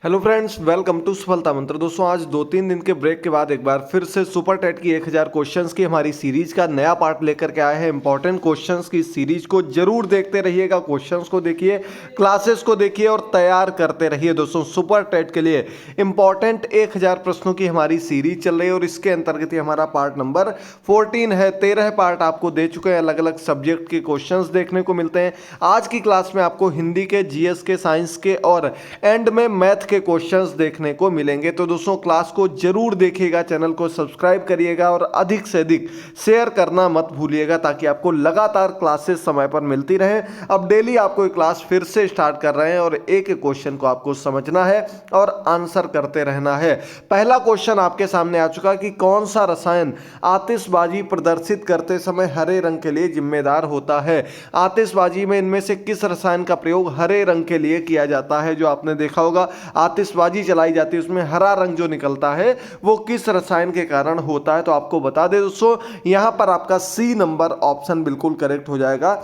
Hello friends, welcome to सफलता मंत्र। दोस्तों, आज 2-3 दिन के ब्रेक के बाद एक बार फिर से सुपर टेट की 1000 क्वेश्चंस की हमारी सीरीज का नया पार्ट लेकर के आए हैं। इंपॉर्टेंट क्वेश्चंस की सीरीज को जरूर देखते रहिएगा, क्वेश्चंस को देखिए, क्लासेस को देखिए और तैयार करते रहिए। दोस्तों, सुपर टेट के लिए इंपॉर्टेंट 1000 प्रश्नों की हमारी सीरीज चल रही है और इसके अंतर्गत ही हमारा पार्ट नंबर 14 है। 13 पार्ट आपको दे चुके हैं, अलग अलग सब्जेक्ट के क्वेश्चंस देखने को मिलते हैं। आज की क्लास में आपको हिंदी के, जीएस के, साइंस के और एंड में मैथ के क्वेश्चंस देखने को मिलेंगे। तो दोस्तों, क्लास को जरूर देखिएगा, चैनल को सब्सक्राइब करिएगा और अधिक से अधिक शेयर करना मत भूलिएगा ताकि आपको लगातार क्लासेस समय पर मिलती रहे। अब डेली आपको एक क्लास फिर से स्टार्ट कर रहे हैं और एक एक क्वेश्चन को आपको समझना है और आंसर करते रहना है। पहला क्वेश्चन आपके सामने आ चुका कि कौन सा रसायन आतिशबाजी प्रदर्शित करते समय हरे रंग के लिए जिम्मेदार होता है। आतिशबाजी में इनमें से किस रसायन का प्रयोग हरे रंग के लिए किया जाता है। जो आपने देखा होगा, आतिशबाजी चलाई जाती है, उसमें हरा रंग जो निकलता है वो किस रसायन के कारण होता है। तो आपको बता दें दोस्तों, यहां पर आपका सी नंबर ऑप्शन बिल्कुल करेक्ट हो जाएगा।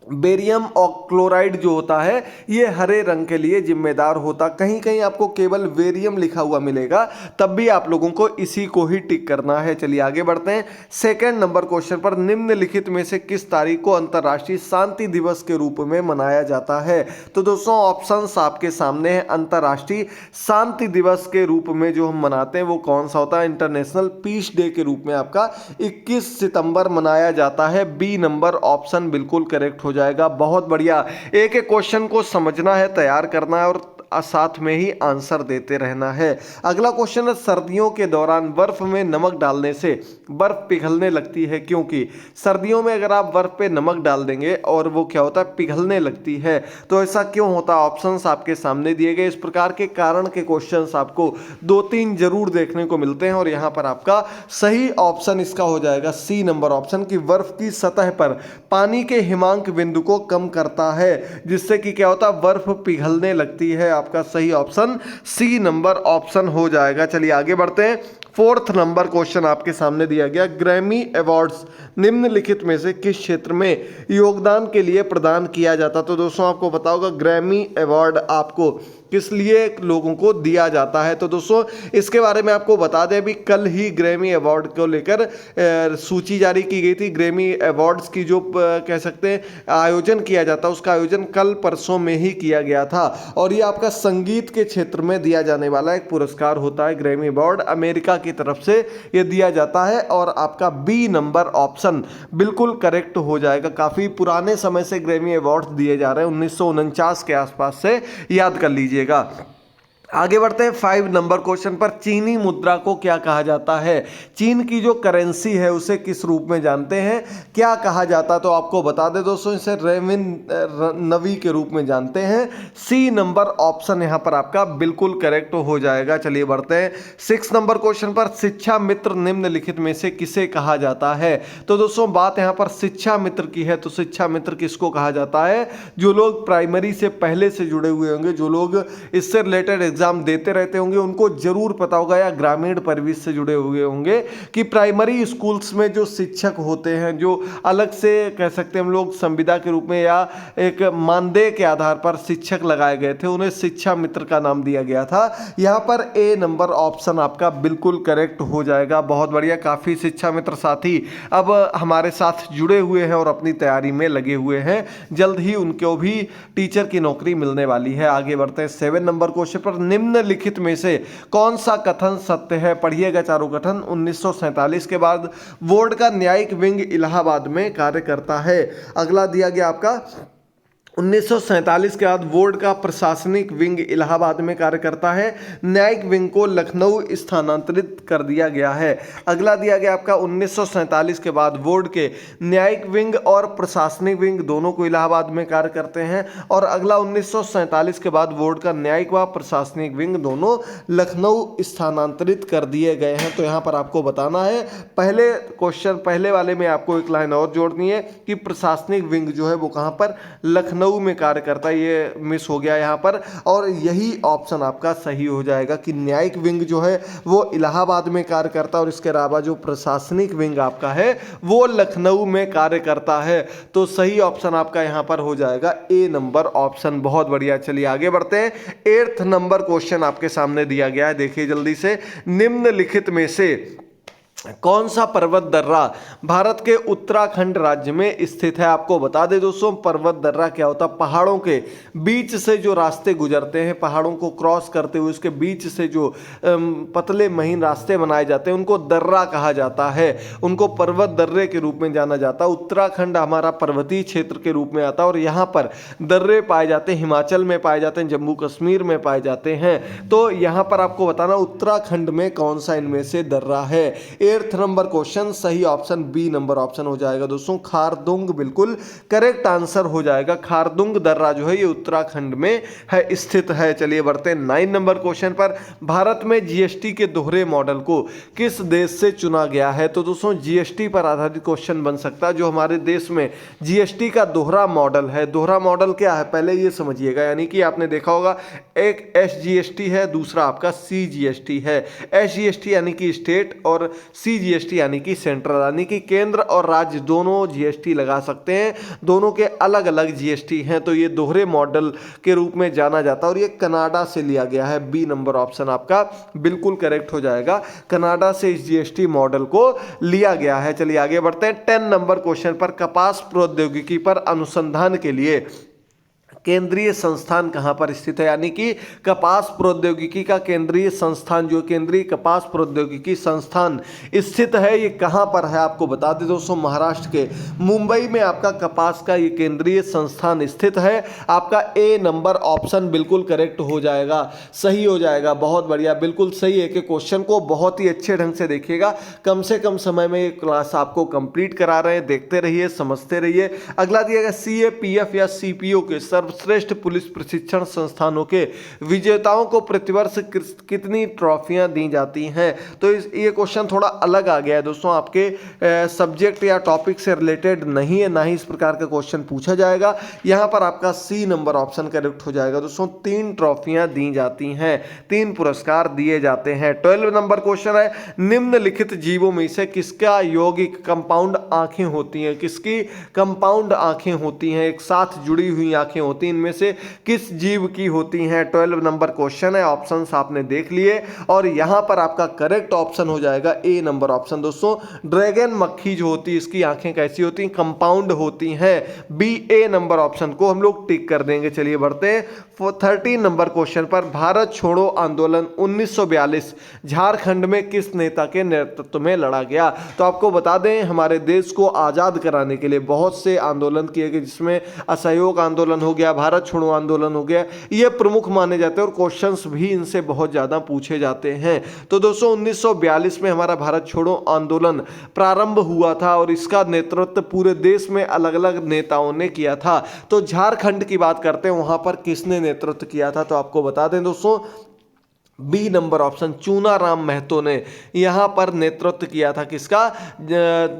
बेरियम ऑक्लोराइड जो होता है ये हरे रंग के लिए जिम्मेदार होता। कहीं कहीं आपको केवल बेरियम लिखा हुआ मिलेगा, तब भी आप लोगों को इसी को ही टिक करना है। चलिए आगे बढ़ते हैं सेकंड नंबर क्वेश्चन पर। निम्नलिखित में से किस तारीख को अंतर्राष्ट्रीय शांति दिवस के रूप में मनाया जाता है। तो दोस्तों, ऑप्शंस आपके सामने हैं। अंतर्राष्ट्रीय शांति दिवस के रूप में जो हम मनाते हैं वो कौन सा होता है। इंटरनेशनल पीस डे के रूप में आपका 21 सितंबर मनाया जाता है। बी नंबर ऑप्शन बिल्कुल करेक्ट हो जाएगा। बहुत बढ़िया, एक एक क्वेश्चन को समझना है, तैयार करना है और साथ में ही आंसर देते रहना है। अगला क्वेश्चन है, सर्दियों के दौरान बर्फ में नमक डालने से बर्फ पिघलने लगती है क्योंकि। सर्दियों में अगर आप बर्फ पे नमक डाल देंगे और वो क्या होता है, पिघलने लगती है। तो ऐसा क्यों होता है, ऑप्शंस आपके सामने दिए गए। इस प्रकार के कारण के क्वेश्चंस आपको 2-3 जरूर देखने को मिलते हैं और यहां पर आपका सही ऑप्शन इसका हो जाएगा सी नंबर ऑप्शन की बर्फ की सतह पर पानी के हिमांक बिंदु को कम करता है, जिससे कि क्या होता है, बर्फ पिघलने लगती है। आपका सही ऑप्शन सी नंबर ऑप्शन हो जाएगा। चलिए आगे बढ़ते हैं। फोर्थ नंबर क्वेश्चन आपके सामने दिया गया, ग्रैमी अवार्ड्स निम्नलिखित में से किस क्षेत्र में योगदान के लिए प्रदान किया जाता। तो दोस्तों, आपको पता होगा ग्रैमी अवार्ड आपको किस लिए लोगों को दिया जाता है। तो दोस्तों, इसके बारे में आपको बता दें, अभी कल ही ग्रैमी अवार्ड को लेकर सूची जारी की गई थी। ग्रैमी अवार्ड्स की जो कह सकते हैं आयोजन किया जाता है, उसका आयोजन कल परसों में ही किया गया था और ये आपका संगीत के क्षेत्र में दिया जाने वाला एक पुरस्कार होता है। ग्रैमी अवार्ड अमेरिका की तरफ से ये दिया जाता है और आपका बी नंबर ऑप्शन बिल्कुल करेक्ट हो जाएगा। काफी पुराने समय से ग्रैमी अवार्ड दिए जा रहे हैं, 1949 के आसपास से, याद कर लीजिएगा। आगे बढ़ते हैं 5 नंबर क्वेश्चन पर। चीनी मुद्रा को क्या कहा जाता है। चीन की जो करेंसी है उसे किस रूप में जानते हैं, क्या कहा जाता। तो आपको बता दें दोस्तों, इसे रेमिन नवी के रूप में जानते हैं। सी नंबर ऑप्शन यहां पर आपका बिल्कुल करेक्ट हो जाएगा। चलिए बढ़ते हैं 6 नंबर क्वेश्चन पर। शिक्षा मित्र निम्नलिखित में से किसे कहा जाता है। तो दोस्तों, बात यहां पर शिक्षा मित्र की है। तो शिक्षा मित्र किसको कहा जाता है, जो लोग प्राइमरी से पहले से जुड़े हुए होंगे, जो लोग इससे रिलेटेड एग्जाम देते रहते होंगे, उनको जरूर पता होगा, या ग्रामीण परिवेश से जुड़े हुए होंगे कि प्राइमरी स्कूल्स में जो शिक्षक होते हैं, जो अलग से कह सकते हैं हम लोग संविदा के रूप में या एक मानदेय के आधार पर शिक्षक लगाए गए थे, उन्हें शिक्षा मित्र का नाम दिया गया था। यहां पर ए नंबर ऑप्शन आपका बिल्कुल करेक्ट हो जाएगा। बहुत बढ़िया, काफी शिक्षा मित्र साथी अब हमारे साथ जुड़े हुए हैं और अपनी तैयारी में लगे हुए हैं। जल्द ही उनको भी टीचर की नौकरी मिलने वाली है। आगे बढ़ते हैं 7 नंबर क्वेश्चन पर। निम्नलिखित में से कौन सा कथन सत्य है। पढ़िएगा चारों कथन। 1947 के बाद बोर्ड का न्यायिक विंग इलाहाबाद में कार्य करता है। अगला दिया गया आपका 1947 के बाद बोर्ड का प्रशासनिक विंग इलाहाबाद में कार्य करता है। न्यायिक विंग को लखनऊ स्थानांतरित कर दिया गया है। अगला दिया गया आपका 1947 के बाद बोर्ड के न्यायिक विंग और प्रशासनिक विंग दोनों को इलाहाबाद में कार्य करते हैं। और अगला 1947 के बाद बोर्ड का न्यायिक व प्रशासनिक विंग दोनों लखनऊ स्थानांतरित कर दिए गए हैं। तो यहाँ पर आपको बताना है, पहले क्वेश्चन पहले वाले में आपको एक लाइन और जोड़नी है कि प्रशासनिक विंग जो है वो कहाँ पर, लखनऊ लखनऊ में कार्य करता है, ये मिस हो गया यहाँ पर। और यही ऑप्शन आपका सही हो जाएगा कि न्यायिक विंग जो है वो इलाहाबाद में कार्य करता है और इसके अलावा जो प्रशासनिक विंग आपका है वो लखनऊ में कार्य करता है। तो सही ऑप्शन आपका यहाँ पर हो जाएगा ए नंबर ऑप्शन। बहुत बढ़िया, चलिए आगे बढ़ते हैं। 8th नंबर क्वेश्चन आपके सामने दिया गया है, देखिए जल्दी से। निम्नलिखित में से कौन सा पर्वत दर्रा भारत के उत्तराखंड राज्य में स्थित है? आपको बता दें दोस्तों, पर्वत दर्रा क्या होता है? पहाड़ों के बीच से जो रास्ते गुजरते हैं, पहाड़ों को क्रॉस करते हुए उसके बीच से जो पतले महीन रास्ते बनाए जाते हैं उनको दर्रा कहा जाता है, उनको पर्वत दर्रे के रूप में जाना जाता है। उत्तराखंड हमारा पर्वतीय क्षेत्र के रूप में आता है और यहाँ पर दर्रे पाए जाते हैं, हिमाचल में पाए जाते हैं, जम्मू कश्मीर में पाए जाते हैं। तो यहाँ पर आपको बताना उत्तराखंड में कौन सा इनमें से दर्रा है। 8th नंबर क्वेश्चन, सही ऑप्शन बी नंबर ऑप्शन हो जाएगा दोस्तों, खारदुंग बिल्कुल करेक्ट आंसर हो जाएगा। खारदुंग दर्रा जो है ये उत्तराखंड में है, स्थित है। चलिए बढ़ते हैं 9 नंबर क्वेश्चन पर। भारत में जीएसटी के दोहरे मॉडल को किस देश से चुना गया है? तो दोस्तों जीएसटी पर आधारित क्वेश्चन बन सकता है। जो हमारे देश में जीएसटी का दोहरा मॉडल है, दोहरा मॉडल क्या है पहले ये समझिएगा। यानी कि आपने देखा होगा एक एसजीएसटी है, दूसरा आपका सीजीएसटी है। एसजीएसटी यानी कि स्टेट और सीजीएसटी यानी कि सेंट्रल, यानी कि केंद्र और राज्य दोनों जीएसटी लगा सकते हैं, दोनों के अलग अलग जीएसटी हैं। तो ये दोहरे मॉडल के रूप में जाना जाता है और ये कनाडा से लिया गया है। बी नंबर ऑप्शन आपका बिल्कुल करेक्ट हो जाएगा, कनाडा से इस जीएसटी मॉडल को लिया गया है। चलिए आगे बढ़ते हैं 10 नंबर क्वेश्चन पर। कपास प्रौद्योगिकी पर अनुसंधान के लिए केंद्रीय संस्थान कहां पर स्थित है? यानी कि कपास प्रौद्योगिकी का केंद्रीय संस्थान, जो केंद्रीय कपास प्रौद्योगिकी संस्थान स्थित है, ये कहां पर है? आपको बता दें दोस्तों, महाराष्ट्र के मुंबई में आपका कपास का ये केंद्रीय संस्थान स्थित है। आपका ए नंबर ऑप्शन बिल्कुल करेक्ट हो जाएगा, सही हो जाएगा। बहुत बढ़िया, बिल्कुल सही है कि क्वेश्चन को बहुत ही अच्छे ढंग से देखिएगा। कम से कम समय में ये क्लास आपको कंप्लीट करा रहे हैं, देखते रहिए, समझते रहिए। अगला दिएगा सीएपीएफ या सीपीओ के सर्वश्रेष्ठ पुलिस प्रशिक्षण संस्थानों के विजेताओं को प्रतिवर्ष कितनी ट्रॉफियां दी जाती हैं? तो ये क्वेश्चन थोड़ा अलग आ गया है दोस्तों, आपके सब्जेक्ट या टॉपिक से रिलेटेड नहीं है, ना ही इस प्रकार का क्वेश्चन पूछा जाएगा। यहां पर आपका सी नंबर ऑप्शन करेक्ट हो जाएगा दोस्तों। 3 ट्रॉफियां दी जाती हैं, 3 पुरस्कार दिए जाते हैं। 12 नंबर क्वेश्चन है, निम्नलिखित जीवों में से किसका यौगिक कंपाउंड आंखें होती हैं? किसकी कंपाउंड आंखें होती हैं, एक साथ जुड़ी हुई आंखें होती हैं, इनमें से किस जीव की होती हैं? 12 नंबर क्वेश्चन है, ऑप्शंस आपने देख लिए और यहां पर आपका करेक्ट ऑप्शन हो जाएगा ए नंबर ऑप्शन दोस्तों। ड्रैगन मक्खी जो होती है इसकी आंखें कैसी होती हैं? कंपाउंड होती हैं। बी ए नंबर ऑप्शन को हम लोग टिक कर देंगे। चलिए बढ़ते हैं 13 नंबर क्वेश्चन पर। भारत छोड़ो आंदोलन 1942 झारखंड में किस नेता के नेतृत्व में लड़ा गया? तो आपको बता दें, हमारे देश को आजाद कराने के लिए बहुत से आंदोलन किए गए, जिसमें असहयोग आंदोलन हो गया, भारत छोड़ो आंदोलन हो गया, ये प्रमुख माने जाते हैं और क्वेश्चंस भी इनसे बहुत ज्यादा पूछे जाते हैं। तो दोस्तों 1942 में हमारा भारत छोड़ो आंदोलन प्रारंभ हुआ था और इसका नेतृत्व पूरे देश में अलग अलग नेताओं ने किया था। तो झारखंड की बात करते हैं, वहां पर किसने नेतृत्व किया था? तो आपको बता दें दोस्तों, B number option Chunaram Mahato ने यहां पर नेतृत्व किया था। किसका?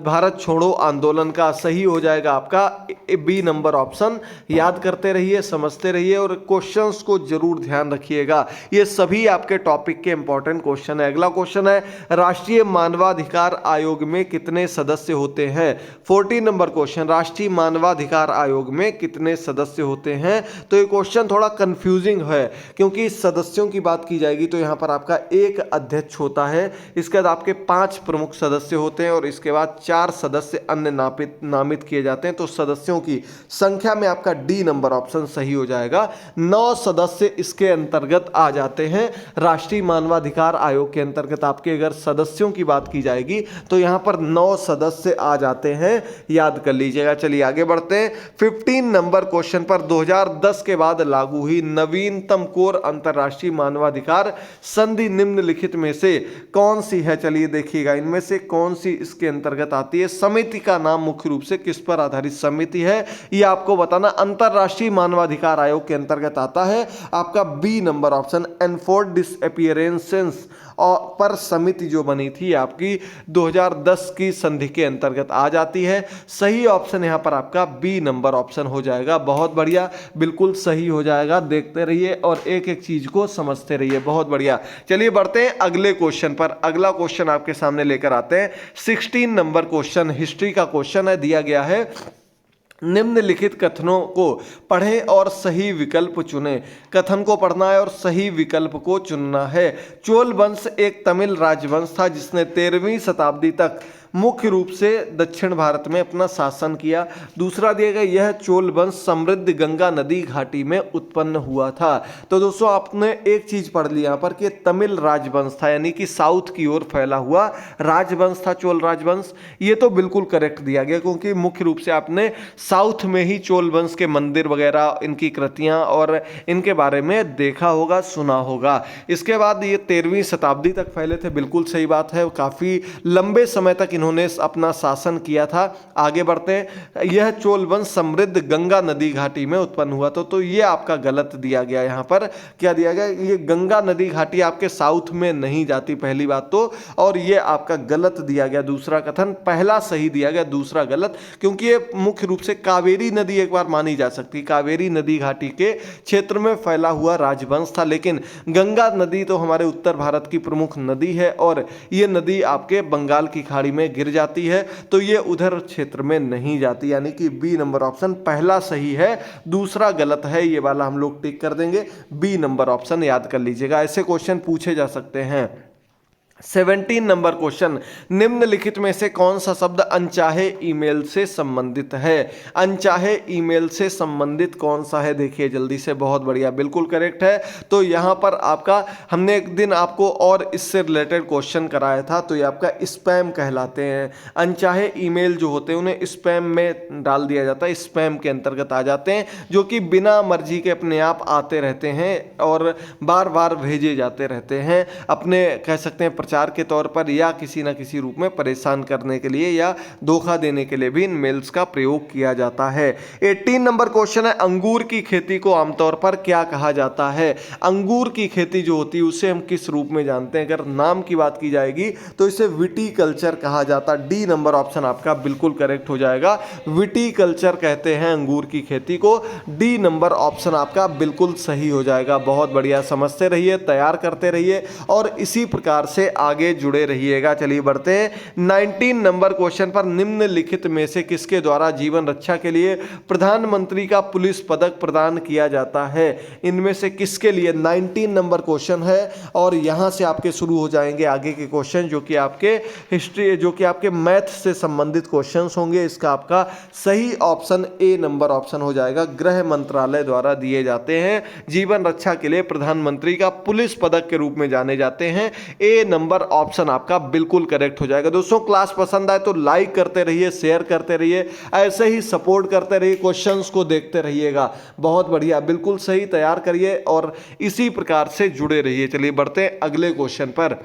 भारत छोड़ो आंदोलन का। सही हो जाएगा आपका बी नंबर ऑप्शन। याद करते रहिए, समझते रहिए और क्वेश्चंस को जरूर ध्यान रखिएगा, ये सभी आपके टॉपिक के इंपॉर्टेंट क्वेश्चन है। अगला क्वेश्चन है, राष्ट्रीय मानवाधिकार आयोग में कितने सदस्य होते हैं? 14 नंबर क्वेश्चन, राष्ट्रीय मानवाधिकार आयोग में कितने सदस्य होते हैं? तो ये क्वेश्चन थोड़ा कंफ्यूजिंग है क्योंकि सदस्यों की बात की जाएगी तो यहां पर आपका एक अध्यक्ष होता है, इसके बाद आपके 5 प्रमुख सदस्य होते हैं और इसके बाद 4 सदस्य अन्य नामित किए जाते हैं। तो सदस्यों की संख्या में आपका डी नंबर ऑप्शन सही हो जाएगा। 9 सदस्य इसके अंतर्गत आ जाते हैं। राष्ट्रीय मानवाधिकार आयोग के अंतर्गत आपके अगर सदस्यों की बात की जाएगी तो यहां पर 9 सदस्य आ जाते हैं, याद कर लीजिएगा। चलिए आगे बढ़ते हैं 15 नंबर क्वेश्चन पर। 2010 के बाद लागू हुई नवीनतम कोर अंतरराष्ट्रीय मानवाधिकार संधि निम्नलिखित में से कौन सी है? चलिए देखिएगा, इनमें से कौन सी इसके अंतर्गत आती है? समिति का नाम मुख्य रूप से किस पर आधारित समिति है, ये आपको बताना। अंतरराष्ट्रीय मानवाधिकार आयोग के अंतर्गत आता है आपका बी नंबर ऑप्शन, एनफोर्ड डिसअपीयरेंसेस और पर समिति जो बनी थी आपकी 2010 की संधि के अंतर्गत आ जाती है। सही ऑप्शन यहां पर आपका बी नंबर ऑप्शन हो जाएगा। बहुत बढ़िया, बिल्कुल सही हो जाएगा। देखते रहिए और एक एक चीज को समझते रहिए। बहुत बढ़िया, चलिए बढ़ते हैं अगले क्वेश्चन पर। अगला क्वेश्चन आपके सामने लेकर आते हैं। 16 नंबर क्वेश्चन हिस्ट्री का क्वेश्चन है, दिया गया है निम्नलिखित कथनों को पढ़ें और सही विकल्प चुनें। कथन को पढ़ना है और सही विकल्प को चुनना है। चोल वंश एक तमिल राजवंश था जिसने 13वीं शताब्दी तक मुख्य रूप से दक्षिण भारत में अपना शासन किया। दूसरा दिया गया, यह चोल वंश समृद्ध गंगा नदी घाटी में उत्पन्न हुआ था। तो दोस्तों आपने एक चीज पढ़ ली यहाँ पर कि तमिल राजवंश था, यानी कि साउथ की ओर फैला हुआ राजवंश था चोल राजवंश। ये तो बिल्कुल करेक्ट दिया गया, क्योंकि मुख्य रूप से आपने साउथ में ही चोल वंश के मंदिर वगैरह, इनकी कृतियां और इनके बारे में देखा होगा, सुना होगा। इसके बाद ये 13वीं शताब्दी तक फैले थे, बिल्कुल सही बात है। काफी लंबे समय तक इन्होंने अपना शासन किया था। आगे बढ़ते हैं, यह चोल वंश समृद्ध गंगा नदी घाटी में उत्पन्न हुआ था। तो ये आपका गलत दिया गया। यहां पर क्या दिया गया, ये गंगा नदी घाटी आपके साउथ में नहीं जाती, पहली बात तो, और ये आपका गलत दिया गया। दूसरा कथन, पहला सही दिया गया, दूसरा गलत, क्योंकि ये मुख्य रूप से कावेरी नदी एक बार मानी जा सकती, कावेरी नदी घाटी के क्षेत्र में फैला हुआ राजवंश था। लेकिन गंगा नदी तो हमारे उत्तर भारत की प्रमुख नदी है और ये नदी आपके बंगाल की खाड़ी में गिर जाती है, तो ये उधर क्षेत्र में नहीं जाती, यानी कि बी नंबर ऑप्शन पहला सही है, दूसरा गलत है। ये वाला हम लोग टिक कर देंगे, बी नंबर ऑप्शन याद कर लीजिएगा। ऐसे क्वेश्चन पूछे जा सकते हैं। 17 नंबर क्वेश्चन, निम्नलिखित में से कौन सा शब्द अनचाहे ईमेल से संबंधित है? अनचाहे ईमेल से संबंधित कौन सा है, देखिए जल्दी से। बहुत बढ़िया, बिल्कुल करेक्ट है। तो यहां पर आपका, हमने एक दिन आपको और इससे रिलेटेड क्वेश्चन कराया था, तो ये आपका स्पैम कहलाते हैं। अनचाहे ईमेल जो होते हैं उन्हें स्पैम में डाल दिया जाता है, स्पैम के अंतर्गत आ जाते हैं, जो कि बिना मर्जी के अपने आप आते रहते हैं और बार बार भेजे जाते रहते हैं, अपने कह सकते हैं प्रचार के तौर पर या किसी न किसी रूप में परेशान करने के लिए या धोखा देने के लिए भी इन मेल्स का प्रयोग किया जाता है। 18 नंबर क्वेश्चन है, अंगूर की खेती को आमतौर पर क्या कहा जाता है? अंगूर की खेती जो होती है उसे हम किस रूप में जानते हैं? अगर नाम की बात की जाएगी तो इसे विटीकल्चर कहा जाता है। डी नंबर ऑप्शन आपका बिल्कुल करेक्ट हो जाएगा, विटीकल्चर कहते हैं अंगूर की खेती को। डी नंबर ऑप्शन आपका बिल्कुल सही हो जाएगा। बहुत बढ़िया, समझते रहिए, तैयार करते रहिए और इसी प्रकार से आगे जुड़े रहिएगा। चलिए बढ़ते हैं 19 नंबर क्वेश्चन पर। निम्नलिखित में से किसके द्वारा जीवन रक्षा के लिए प्रधानमंत्री का पुलिस पदक प्रदान किया जाता है? इनमें से किसके लिए? 19 नंबर क्वेश्चन है और यहां से आपके शुरू हो जाएंगे आगे के क्वेश्चन, जो कि आपके हिस्ट्री, जो कि आपके मैथ से संबंधित क्वेश्चंस होंगे। इसका आपका सही ऑप्शन ए नंबर ऑप्शन हो जाएगा। गृह मंत्रालय द्वारा दिए जाते हैं, जीवन रक्षा के लिए प्रधानमंत्री का पुलिस पदक के रूप में जाने जाते हैं। ए नंबर ऑप्शन आपका बिल्कुल करेक्ट हो जाएगा। दोस्तों क्लास पसंद आए तो लाइक करते रहिए, शेयर करते रहिए, ऐसे ही सपोर्ट करते रहिए, क्वेश्चंस को देखते रहिएगा। बहुत बढ़िया, बिल्कुल सही, तैयार करिए और इसी प्रकार से जुड़े रहिए। चलिए बढ़ते हैं अगले क्वेश्चन पर।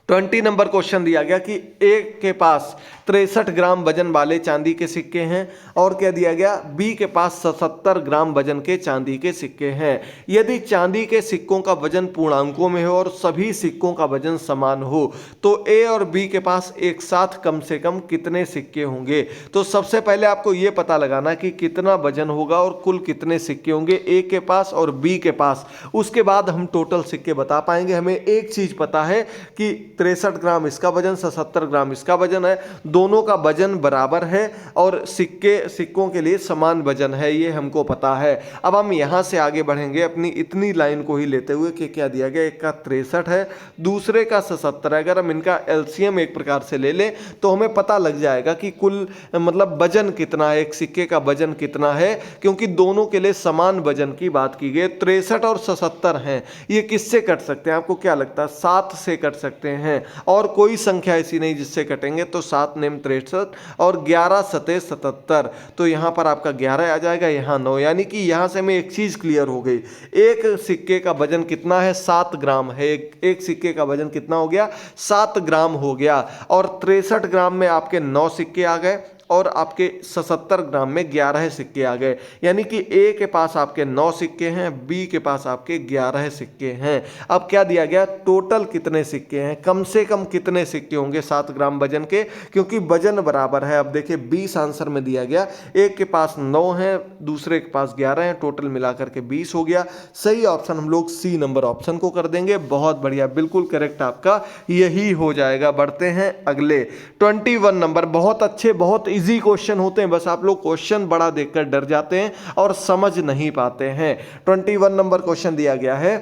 20 नंबर क्वेश्चन दिया गया कि एक के पास 63 ग्राम वजन वाले चांदी के सिक्के हैं और क्या दिया गया, बी के पास 77 ग्राम वजन के चांदी के सिक्के हैं। यदि चांदी के सिक्कों का वजन पूर्णांकों में हो और सभी सिक्कों का वजन समान हो तो ए और बी के पास एक साथ कम से कम कितने सिक्के होंगे? तो सबसे पहले आपको यह पता लगाना कि कितना वजन होगा और कुल कितने सिक्के होंगे ए के पास और बी के पास। उसके बाद हम टोटल सिक्के बता पाएंगे। हमें एक चीज पता है कि 63 ग्राम इसका वजन, 77 ग्राम इसका वजन है, दोनों का वजन बराबर है और सिक्कों के लिए समान वजन है, ये हमको पता है। अब हम यहां से आगे बढ़ेंगे अपनी इतनी लाइन को ही लेते हुए कि क्या दिया गया, एक का 63 है, दूसरे का 77 है। अगर हम इनका एलसीएम एक प्रकार से ले लें तो हमें पता लग जाएगा कि कुल मतलब वजन कितना है, एक सिक्के का वजन कितना है, क्योंकि दोनों के लिए समान वजन की बात की गई। 63 और 77 हैं, ये किससे कट सकते हैं? आपको क्या लगता है? 7 से कट सकते हैं। हैं और कोई संख्या ऐसी नहीं जिससे कटेंगे, तो 7 नेम 63 और 11 सते 77। तो यहाँ पर आपका 11 आ जाएगा, यहाँ 9, यानी कि यहाँ से हमें एक चीज़ क्लियर हो गई। एक सिक्के का वजन कितना है? 7 ग्राम है। एक सिक्के का वजन कितना हो गया? 7 ग्राम हो गया। और 63 ग्राम में आपके 9 सिक्के आ गए और आपके 77 ग्राम में 11 सिक्के आ गए, यानी कि ए के पास आपके 9 सिक्के हैं, बी के पास आपके 11 सिक्के हैं। अब क्या दिया गया? टोटल कितने सिक्के हैं, कम से कम कितने सिक्के होंगे 7 ग्राम वजन के, क्योंकि वजन बराबर है। अब देखिए 20 आंसर में दिया गया, एक के पास 9 है, दूसरे के पास 11 है, टोटल मिलाकर के 20 हो गया। सही ऑप्शन हम लोग सी नंबर ऑप्शन को कर देंगे। बहुत बढ़िया, बिल्कुल करेक्ट आपका यही हो जाएगा। बढ़ते हैं अगले 21 नंबर। बहुत अच्छे, बहुत इजी क्वेश्चन होते हैं, बस आप लोग क्वेश्चन बड़ा देखकर डर जाते हैं और समझ नहीं पाते हैं। 21 नंबर क्वेश्चन दिया गया है,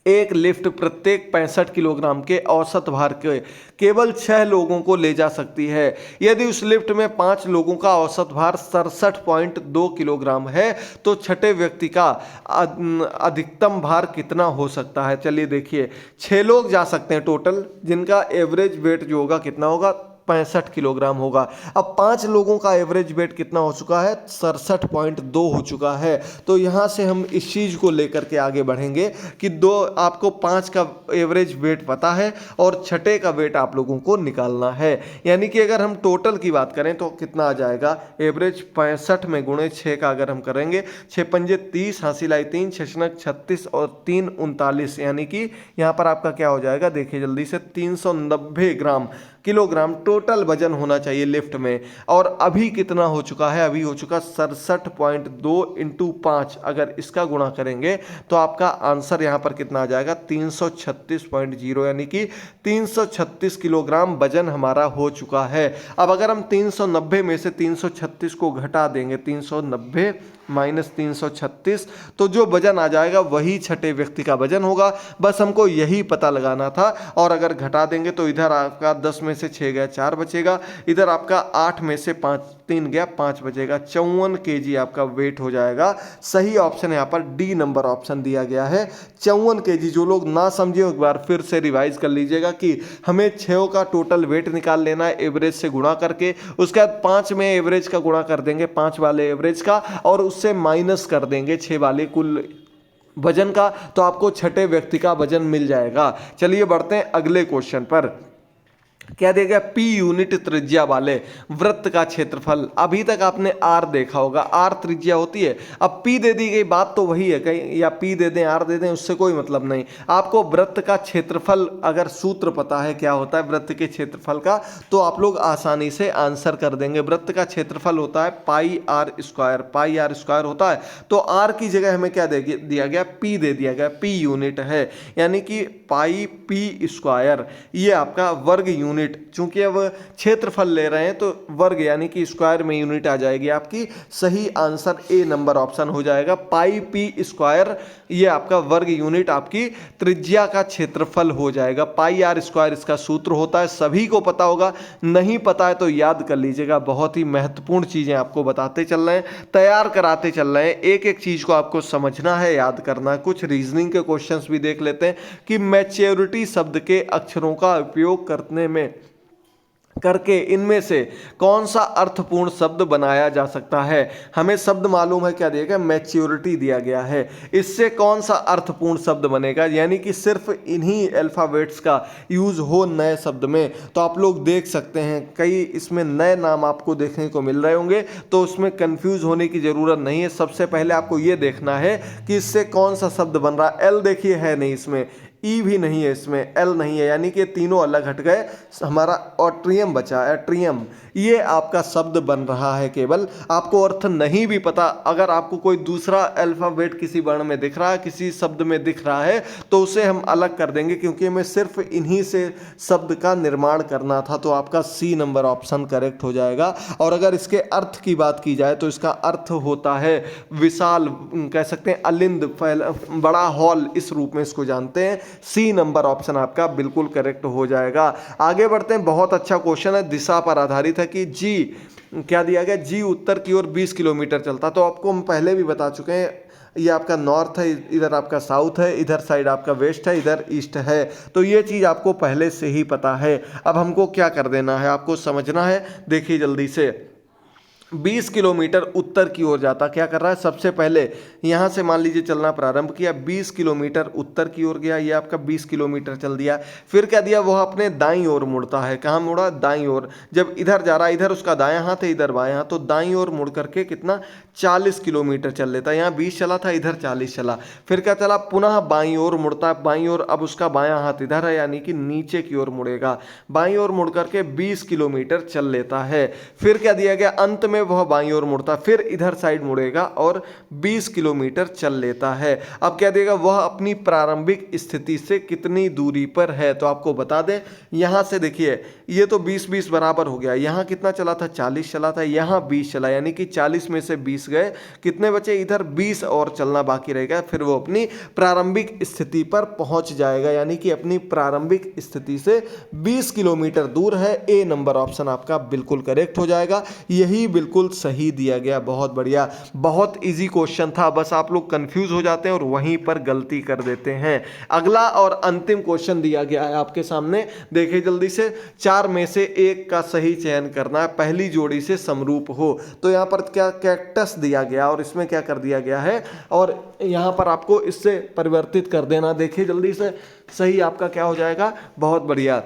एक लिफ्ट प्रत्येक 65 किलोग्राम के औसत भार के केवल 6 लोगों को ले जा सकती है। यदि उस लिफ्ट में 5 लोगों का औसत भार 67.2 किलोग्राम है तो छठे व्यक्ति का अधिकतम भार कितना हो सकता है? चलिए देखिए, 6 लोग जा सकते हैं टोटल, जिनका एवरेज वेट जो होगा कितना होगा? 65 किलोग्राम होगा। अब 5 लोगों का एवरेज वेट कितना हो चुका है? 67.2 हो चुका है। तो यहाँ से हम इस चीज़ को लेकर के आगे बढ़ेंगे कि आपको 5 का एवरेज वेट पता है और छठे का वेट आप लोगों को निकालना है। यानी कि अगर हम टोटल की बात करें तो कितना आ जाएगा? एवरेज 65 में गुणे 6 का अगर हम करेंगे, 6 पंजे 30, हासिल आई 3, 6 36 और 3 39, यानी कि यहाँ पर आपका क्या हो जाएगा? देखिए जल्दी से, 390 किलोग्राम टोटल वजन होना चाहिए लिफ्ट में। और अभी कितना हो चुका है? अभी हो चुका 67.2 इंटू 5। अगर इसका गुणा करेंगे तो आपका आंसर यहाँ पर कितना आ जाएगा? 336.0, यानी कि 336 किलोग्राम वजन हमारा हो चुका है। अब अगर हम 390 में से 336 को घटा देंगे, 390 माइनस 336, तो जो वजन आ जाएगा वही छठे व्यक्ति का वजन होगा। बस हमको यही पता लगाना था। और अगर घटा देंगे तो इधर आपका 10 में से 6 गया, 4 बचेगा, इधर आपका 8 में से 3 गया, 5 बचेगा, 54 kg आपका वेट हो जाएगा। सही ऑप्शन यहाँ पर डी नंबर ऑप्शन दिया गया है, 54 kg। जो लोग ना समझे एक बार फिर से रिवाइज कर लीजिएगा कि हमें 6 का टोटल वेट निकाल लेना है एवरेज से गुणा करके, उसके बाद 5 में एवरेज का गुणा कर देंगे, 5 वाले एवरेज का, और उससे माइनस कर देंगे 6 वाले कुल वजन का, तो आपको छठे व्यक्ति का वजन मिल जाएगा। चलिए बढ़ते हैं अगले क्वेश्चन पर। क्या दिया गया? पी यूनिट त्रिज्या वाले वृत्त का क्षेत्रफल। अभी तक आपने आर देखा होगा, आर त्रिज्या होती है। अब पी दे दी गई, बात तो वही है, कहीं या पी दे दें आर दे दें, उससे कोई मतलब नहीं। आपको वृत्त का क्षेत्रफल अगर सूत्र पता है क्या होता है वृत्त के क्षेत्रफल का, तो आप लोग आसानी से आंसर कर देंगे। वृत्त का क्षेत्रफल होता है pi r square, pi r square होता है। तो आर की जगह हमें क्या दिया गया? पी दे दिया गया, पी यूनिट है, यानी कि पाई पी स्क्वायर, ये आपका वर्ग यूनिट। चूंकि अब क्षेत्रफल ले रहे हैं तो वर्ग यानी कि स्क्वायर में यूनिट आ जाएगी आपकी। सही आंसर ए नंबर ऑप्शन हो जाएगा, पाई पी स्क्वायर, ये आपका वर्ग यूनिट आपकी त्रिज्या का क्षेत्रफल हो जाएगा। पाई आर स्क्वायर इसका सूत्र होता है, सभी को पता होगा, नहीं पता है तो याद कर लीजिएगा। बहुत ही महत्वपूर्ण चीजें आपको बताते चल रहे हैं, तैयार कराते चल रहे हैं, एक एक चीज को आपको समझना है, याद करना है। कुछ रीजनिंग के क्वेश्चंस भी देख लेते हैं कि मैच्योरिटी शब्द के अक्षरों का उपयोग करके इनमें से कौन सा अर्थपूर्ण शब्द बनाया जा सकता है। हमें शब्द मालूम है, क्या दिया गया? मैच्योरिटी दिया गया है। इससे कौन सा अर्थपूर्ण शब्द बनेगा, यानी कि सिर्फ इन्हीं अल्फाबेट्स का यूज हो नए शब्द में। तो आप लोग देख सकते हैं कई इसमें नए नाम आपको देखने को मिल रहे होंगे, तो उसमें कंफ्यूज होने की जरूरत नहीं है। सबसे पहले आपको ये देखना है कि इससे कौन सा शब्द बन रहा है। एल देखिए है नहीं इसमें, ई भी नहीं है इसमें, एल नहीं है, यानी कि तीनों अलग हट गए। हमारा ऑट्रियम बचा, एट्रियम, ये आपका शब्द बन रहा है। केवल आपको अर्थ नहीं भी पता, अगर आपको कोई दूसरा अल्फाबेट किसी वर्ण में दिख रहा है, किसी शब्द में दिख रहा है, तो उसे हम अलग कर देंगे, क्योंकि हमें सिर्फ इन्हीं से शब्द का निर्माण करना था। तो आपका सी नंबर ऑप्शन करेक्ट हो जाएगा। और अगर इसके अर्थ की बात की जाए तो इसका अर्थ होता है विशाल, कह सकते हैं अलिंद, बड़ा हॉल, इस रूप में इसको जानते हैं। सी नंबर ऑप्शन आपका बिल्कुल करेक्ट हो जाएगा। आगे बढ़ते हैं, बहुत अच्छा क्वेश्चन है, दिशा पर आधारित है कि जी क्या दिया गया? जी उत्तर की ओर 20 किलोमीटर चलता। तो आपको हम पहले भी बता चुके हैं, ये आपका नॉर्थ है, इधर आपका साउथ है, इधर साइड आपका वेस्ट है, इधर ईस्ट है। तो ये चीज़ आपको पहले से ही पता है। अब हमको क्या कर देना है, आपको समझना है। देखिए जल्दी से, 20 किलोमीटर उत्तर की ओर जाता क्या कर रहा है, सबसे पहले यहाँ से मान लीजिए चलना प्रारंभ किया, 20 किलोमीटर उत्तर की ओर गया, ये आपका 20 किलोमीटर चल दिया। फिर क्या दिया, वह अपने दाईं ओर मुड़ता है। कहाँ मुड़ा, दाईं ओर। जब इधर जा रहा है, इधर उसका दायां हाथ है, इधर बायां हाथ, तो दाईं ओर मुड़ करके कितना 40 किलोमीटर चल लेता है। यहाँ 20 चला था, इधर 40 चला। फिर क्या चला, पुनः बाईं ओर मुड़ता है, बाईं ओर। अब उसका बायां हाथ इधर है, यानी कि नीचे की ओर मुड़ेगा। बाईं ओर मुड़ करके 20 किलोमीटर चल लेता है। फिर क्या दिया गया, अंत में वह बाईं ओर मुड़ता, फिर इधर साइड मुड़ेगा और 20 किलोमीटर चल लेता है। अब क्या देगा, वह अपनी प्रारंभिक स्थिति से कितनी दूरी पर है। तो आपको बता दें, यहां से देखिए, ये तो 20-20 बराबर हो गया। यहां कितना चला था, 40 चला था, यहां 20 चला, यानी कि 40 में से 20 गए, कितने बचे, इधर 20 और चलना बाकी रहेगा। फिर वो अपनी प्रारंभिक स्थिति पर पहुंच जाएगा, यानी कि अपनी प्रारंभिक स्थिति से 20 किलोमीटर दूर है। ए नंबर ऑप्शन आपका बिल्कुल करेक्ट हो जाएगा। यही बिल्कुल सही दिया गया। बहुत बढ़िया, बहुत इजी क्वेश्चन था, बस आप लोग कंफ्यूज हो जाते हैं और वहीं पर गलती कर देते हैं। अगला और अंतिम क्वेश्चन दिया गया है आपके सामने, देखिए जल्दी से। 4 में से एक का सही चयन करना है, पहली जोड़ी से समरूप हो। तो यहां पर क्या कैक्टस दिया गया और इसमें क्या कर दिया गया है, और यहां पर आपको इससे परिवर्तित कर देना। देखिए जल्दी से, सही आपका क्या हो जाएगा, बहुत बढ़िया।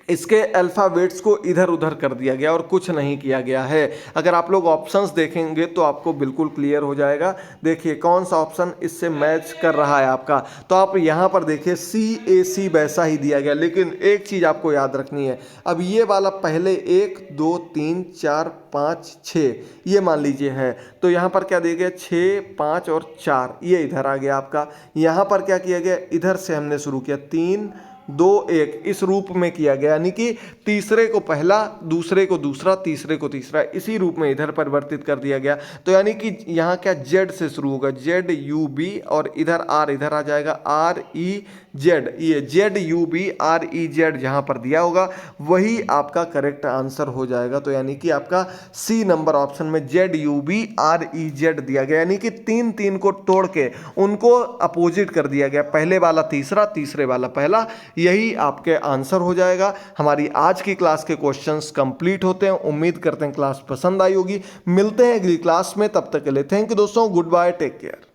इसके अल्फ़ाबेट्स को इधर उधर कर दिया गया और कुछ नहीं किया गया है। अगर आप लोग ऑप्शंस देखेंगे तो आपको बिल्कुल क्लियर हो जाएगा। देखिए कौन सा ऑप्शन इससे मैच कर रहा है आपका। तो आप यहाँ पर देखिए, CAC वैसा ही दिया गया, लेकिन एक चीज़ आपको याद रखनी है। अब ये वाला पहले 1 2 3 4 5 6 ये मान लीजिए है, तो यहाँ पर क्या दिया गया, 6 5 और 4, ये इधर आ गया आपका। यहाँ पर क्या किया गया, इधर से हमने शुरू किया, 3 2 1, इस रूप में किया गया, यानी कि तीसरे को पहला, दूसरे को दूसरा, तीसरे को तीसरा, इसी रूप में इधर परिवर्तित कर दिया गया। तो यानी कि यहाँ क्या, Z से शुरू होगा, ZUB, और इधर R इधर आ जाएगा, REZ। ये ZUBREZ जहाँ पर दिया होगा वही आपका करेक्ट आंसर हो जाएगा। तो यानी कि आपका C नंबर ऑप्शन में ZUBREZ दिया गया, यानी कि 3 को तोड़ के उनको अपोजिट कर दिया गया, पहले वाला तीसरा, तीसरे वाला पहला, यही आपके आंसर हो जाएगा। हमारी आज की क्लास के क्वेश्चंस कंप्लीट होते हैं। उम्मीद करते हैं क्लास पसंद आई होगी। मिलते हैं अगली क्लास में, तब तक के लिए थैंक यू दोस्तों, गुड बाय, टेक केयर।